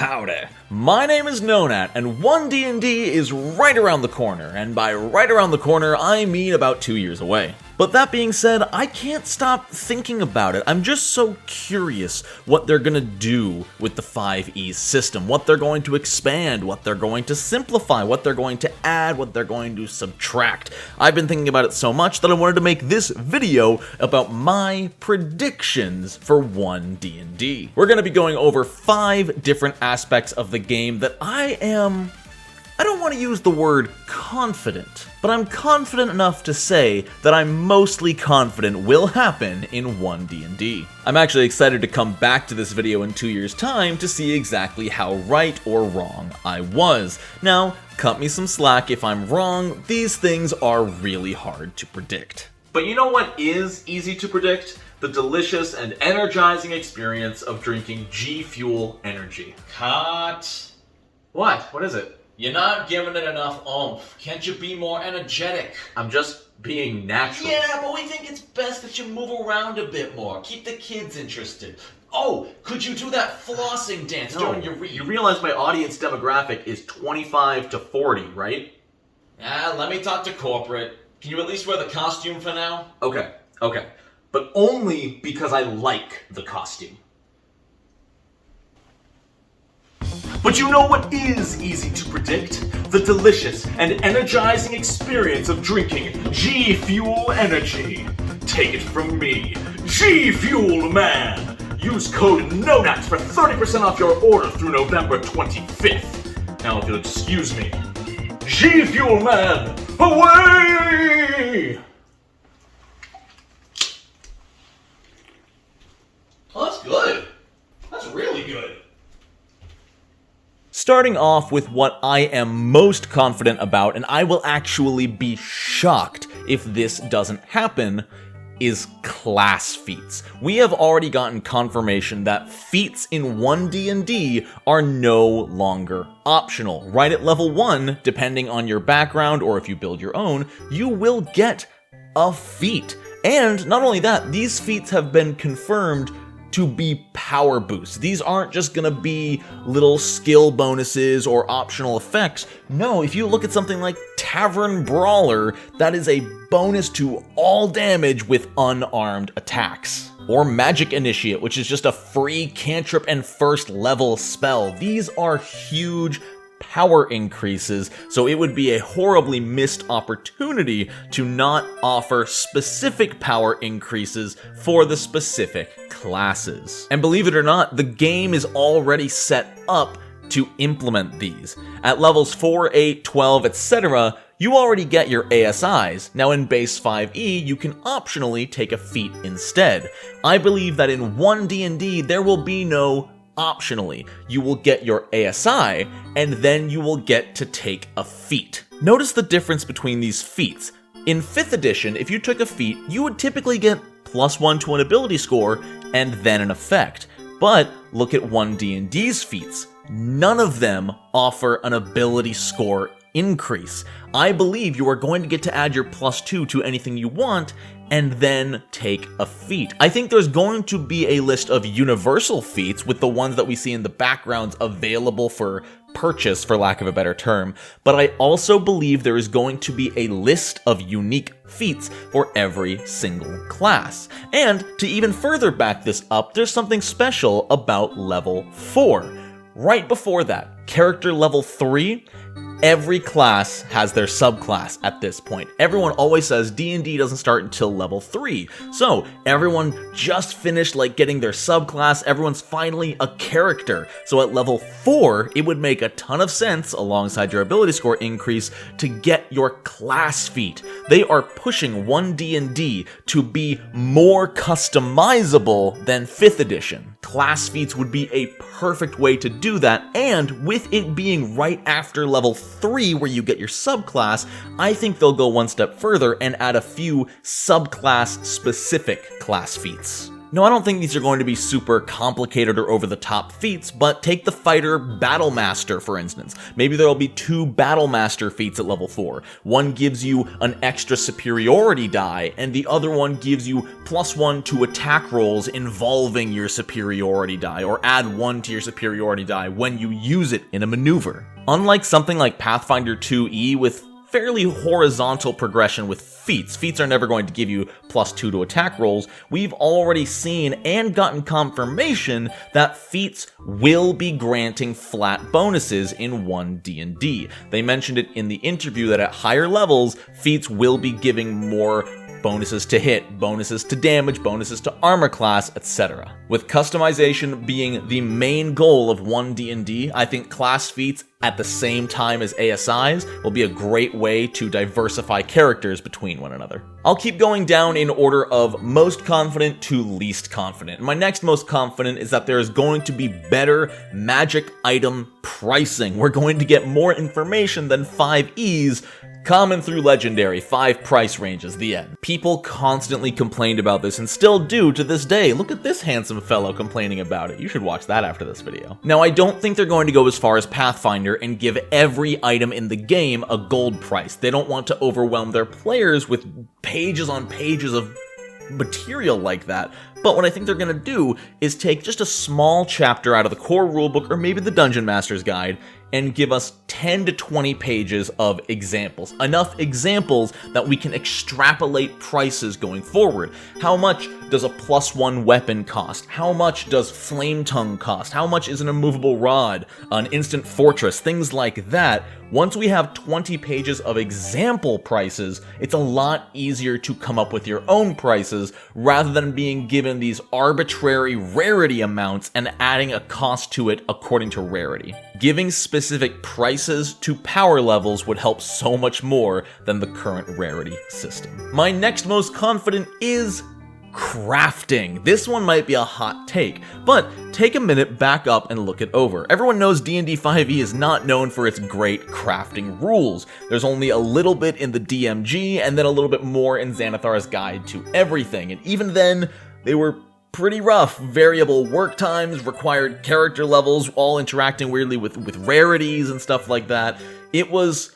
Howdy, my name is Nonat, and OneD&D is right around the corner, and by right around the corner, I mean about 2 years away. But that being said, I can't stop thinking about it. I'm just so curious what they're gonna do with the 5E system, what they're going to expand, what they're going to simplify, what they're going to add, what they're going to subtract. I've been thinking about it so much that I wanted to make this video about my predictions for OneD&D. We're gonna be going over 5 different aspects of the game that I don't want to use the word confident, but I'm confident enough to say that I'm mostly confident will happen in OneD&D. I'm actually excited to come back to this video in 2 years' time to see exactly how right or wrong I was. Now, cut me some slack if I'm wrong, these things are really hard to predict. But you know what is easy to predict? The delicious and energizing experience of drinking G Fuel energy. Cut. What? What is it? You're not giving it enough oomph. Can't you be more energetic? I'm just being natural. Yeah, but we think it's best that you move around a bit more. Keep the kids interested. Oh, could you do that flossing dance during your read? You realize my audience demographic is 25 to 40, right? Let me talk to corporate. Can you at least wear the costume for now? Okay. But only because I like the costume. But you know what is easy to predict? The delicious and energizing experience of drinking G Fuel energy. Take it from me, G Fuel Man! Use code NONAT for 30% off your order through November 25th. Now if you'll excuse me, G Fuel Man, away! Oh, that's good. That's really good. Starting off with what I am most confident about, and I will actually be shocked if this doesn't happen, is class feats. We have already gotten confirmation that feats in OneD&D are no longer optional. Right at level 1, depending on your background or if you build your own, you will get a feat. And not only that, these feats have been confirmed to be power boosts. These aren't just gonna be little skill bonuses or optional effects. No, if you look at something like Tavern Brawler, that is a bonus to all damage with unarmed attacks. Or Magic Initiate, which is just a free cantrip and first level spell. These are huge power increases, so it would be a horribly missed opportunity to not offer specific power increases for the specific classes. And believe it or not, the game is already set up to implement these. At levels 4, 8, 12, etc., you already get your ASIs. Now in base 5e, you can optionally take a feat instead. I believe that in OneD&D, there will be no optionally. You will get your ASI, and then you will get to take a feat. Notice the difference between these feats. In 5th edition, if you took a feat, you would typically get +1 to an ability score, and then an effect. But look at OneD&D's feats. None of them offer an ability score increase. I believe you are going to get to add your +2 to anything you want, and then take a feat. I think there's going to be a list of universal feats with the ones that we see in the backgrounds available for purchase, for lack of a better term, but I also believe there is going to be a list of unique feats for every single class. And to even further back this up, there's something special about level 4. Right before that, character level 3, every class has their subclass at this point. Everyone always says D&D doesn't start until level 3. So everyone just finished getting their subclass, everyone's finally a character. So at level 4, it would make a ton of sense, alongside your ability score increase, to get your class feat. They are pushing OneD&D to be more customizable than 5th edition. Class feats would be a perfect way to do that, and with it being right after level 3 where you get your subclass, I think they'll go one step further and add a few subclass specific class feats. Now, I don't think these are going to be super complicated or over-the-top feats, but take the fighter Battle Master, for instance. Maybe there'll be 2 Battle Master feats at level 4. One gives you an extra superiority die, and the other one gives you +1 to attack rolls involving your superiority die, or add 1 to your superiority die when you use it in a maneuver. Unlike something like Pathfinder 2e with fairly horizontal progression with feats. Feats are never going to give you +2 to attack rolls. We've already seen and gotten confirmation that feats will be granting flat bonuses in OneD&D. They mentioned it in the interview that at higher levels, feats will be giving more bonuses to hit, bonuses to damage, bonuses to armor class, etc. With customization being the main goal of OneD&D, I think class feats at the same time as ASIs will be a great way to diversify characters between one another. I'll keep going down in order of most confident to least confident. My next most confident is that there is going to be better magic item pricing. We're going to get more information than 5Es, common through legendary, 5 price ranges, the end. People constantly complained about this and still do to this day. Look at this handsome fellow complaining about it. You should watch that after this video. Now, I don't think they're going to go as far as Pathfinder and give every item in the game a gold price. They don't want to overwhelm their players with pages on pages of material like that. But what I think they're going to do is take just a small chapter out of the core rulebook or maybe the Dungeon Master's Guide and give us 10 to 20 pages of examples. Enough examples that we can extrapolate prices going forward. How much does a +1 weapon cost? How much does Flame Tongue cost? How much is an immovable rod, an instant fortress, things like that? Once we have 20 pages of example prices, it's a lot easier to come up with your own prices rather than being given these arbitrary rarity amounts and adding a cost to it according to rarity. Giving specific prices to power levels would help so much more than the current rarity system. My next most confident is crafting. This one might be a hot take, but take a minute, back up, and look it over. Everyone knows D&D 5e is not known for its great crafting rules. There's only a little bit in the DMG, and then a little bit more in Xanathar's Guide to Everything, and even then, they were pretty rough. Variable work times, required character levels, all interacting weirdly with rarities and stuff like that. It was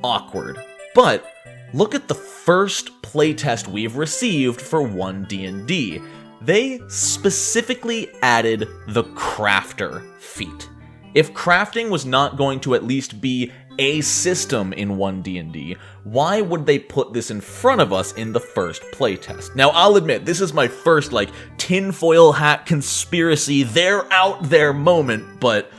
awkward. But look at the first playtest we've received for OneD&D. They specifically added the crafter feat. If crafting was not going to at least be a system in OneD&D, why would they put this in front of us in the first playtest? Now, I'll admit, this is my first, tinfoil hat conspiracy, they're out there moment, but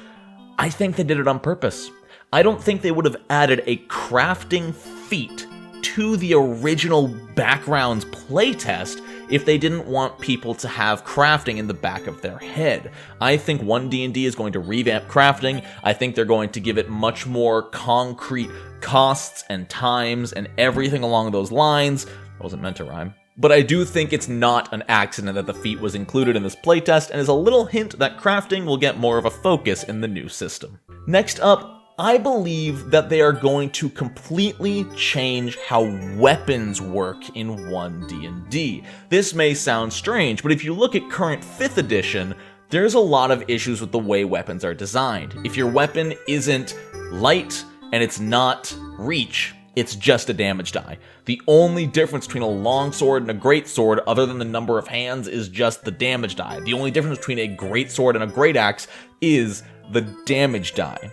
I think they did it on purpose. I don't think they would have added a crafting feat to the original backgrounds playtest if they didn't want people to have crafting in the back of their head. I think OneD&D is going to revamp crafting. I think they're going to give it much more concrete costs and times and everything along those lines. That wasn't meant to rhyme. But I do think it's not an accident that the feat was included in this playtest and is a little hint that crafting will get more of a focus in the new system. Next up, I believe that they are going to completely change how weapons work in OneD&D. This may sound strange, but if you look at current 5th edition, there's a lot of issues with the way weapons are designed. If your weapon isn't light and it's not reach, it's just a damage die. The only difference between a longsword and a greatsword, other than the number of hands, is just the damage die. The only difference between a greatsword and a great axe is the damage die.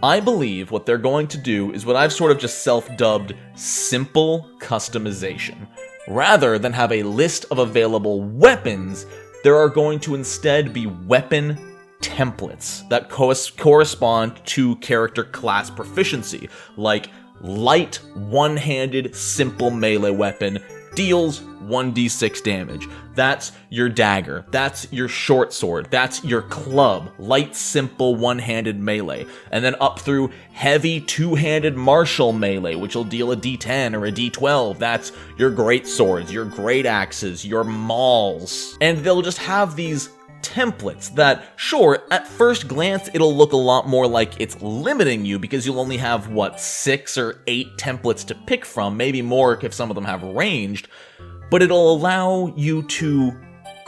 I believe what they're going to do is what I've sort of just self-dubbed simple customization. Rather than have a list of available weapons, there are going to instead be weapon templates that correspond to character class proficiency, like light, one-handed, simple melee weapon deals 1d6 damage. That's your dagger. That's your short sword. That's your club. Light, simple, one-handed melee. And then up through heavy, two-handed martial melee, which will deal a d10 or a d12. That's your great swords, your great axes, your mauls. And they'll just have these templates that, sure, at first glance, it'll look a lot more like it's limiting you because you'll only have, 6 or 8 templates to pick from, maybe more if some of them have ranged, but it'll allow you to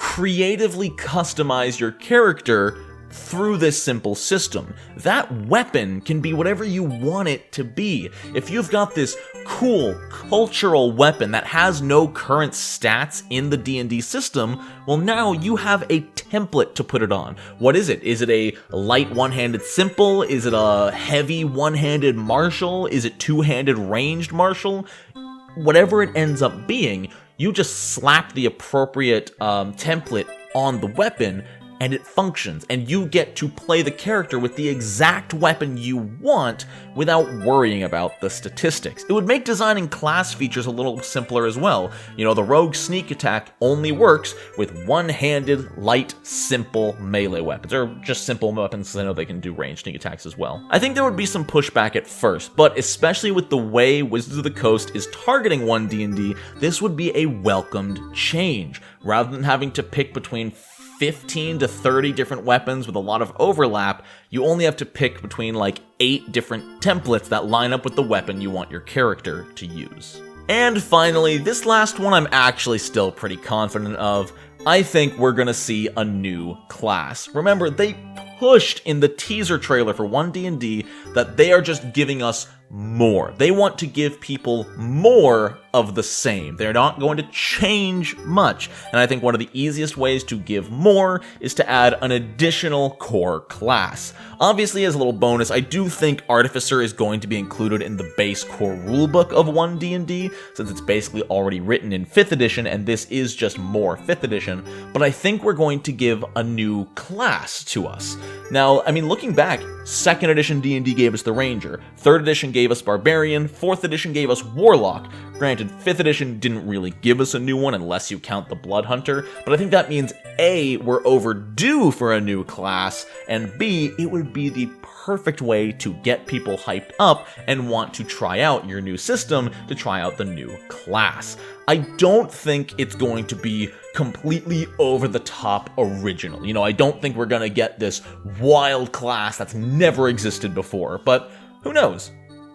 creatively customize your character through this simple system. That weapon can be whatever you want it to be. If you've got this cool cultural weapon that has no current stats in the D&D system, well, now you have a template to put it on. What is it? Is it a light one-handed simple? Is it a heavy one-handed martial? Is it two-handed ranged martial? Whatever it ends up being, you just slap the appropriate template on the weapon, and it functions, and you get to play the character with the exact weapon you want without worrying about the statistics. It would make designing class features a little simpler as well. You know, the rogue sneak attack only works with one-handed, light, simple melee weapons, or just simple weapons, because I know they can do ranged sneak attacks as well. I think there would be some pushback at first, but especially with the way Wizards of the Coast is targeting OneD&D, this would be a welcomed change. Rather than having to pick between 15 to 30 different weapons with a lot of overlap, you only have to pick between like 8 different templates that line up with the weapon you want your character to use. And finally, this last one I'm actually still pretty confident of. I think we're gonna see a new class. Remember, they pushed in the teaser trailer for OneD&D that they are just giving us more. They want to give people more of the same. They're not going to change much. And I think one of the easiest ways to give more is to add an additional core class. Obviously, as a little bonus, I do think Artificer is going to be included in the base core rulebook of OneD&D, since it's basically already written in 5th edition, and this is just more 5th edition, but I think we're going to give a new class to us. Now, I mean, looking back, 2nd edition D&D gave us the Ranger, 3rd edition gave us Barbarian, 4th edition gave us Warlock. Granted, 5th edition didn't really give us a new one unless you count the Blood Hunter, but I think that means A, we're overdue for a new class, and B, it would be the perfect way to get people hyped up and want to try out your new system, to try out the new class. I don't think it's going to be completely over-the-top original. You know, I don't think we're gonna get this wild class that's never existed before, but who knows?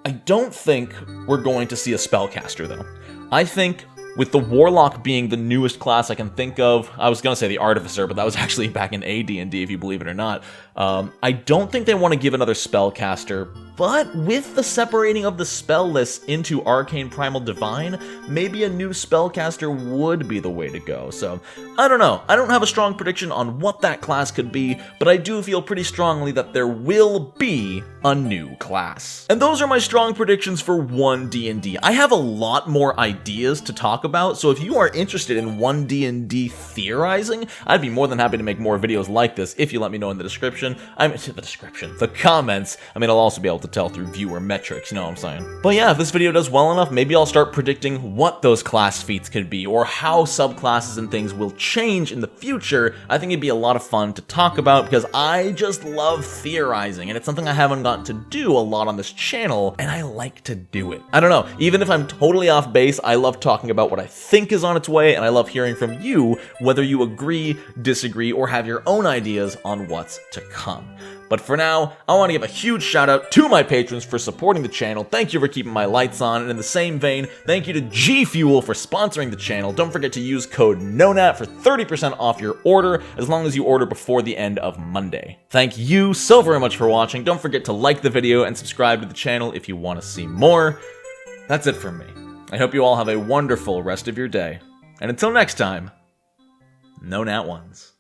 I don't think we're going to see a spellcaster, though. I think with the Warlock being the newest class I can think of, I was going to say the Artificer, but that was actually back in AD&D, if you believe it or not. I don't think they want to give another spellcaster, but with the separating of the spell list into Arcane Primal Divine, maybe a new spellcaster would be the way to go. So, I don't know. I don't have a strong prediction on what that class could be, but I do feel pretty strongly that there will be a new class. And those are my strong predictions for OneD&D. I have a lot more ideas to talk about, so if you are interested in OneD&D theorizing, I'd be more than happy to make more videos like this if you let me know in the description. The comments. I mean, I'll also be able to tell through viewer metrics, you know what I'm saying? But yeah, if this video does well enough, maybe I'll start predicting what those class feats could be, or how subclasses and things will change in the future. I think it'd be a lot of fun to talk about, because I just love theorizing, and it's something I haven't gotten to do a lot on this channel, and I like to do it. I don't know, even if I'm totally off base, I love talking about what I think is on its way, and I love hearing from you, whether you agree, disagree, or have your own ideas on what's to come. But for now, I want to give a huge shout out to my patrons for supporting the channel. Thank you for keeping my lights on, and in the same vein, thank you to G Fuel for sponsoring the channel. Don't forget to use code NONAT for 30% off your order, as long as you order before the end of Monday. Thank you so very much for watching. Don't forget to like the video and subscribe to the channel if you want to see more. That's it from me. I hope you all have a wonderful rest of your day. And until next time, no nat ones.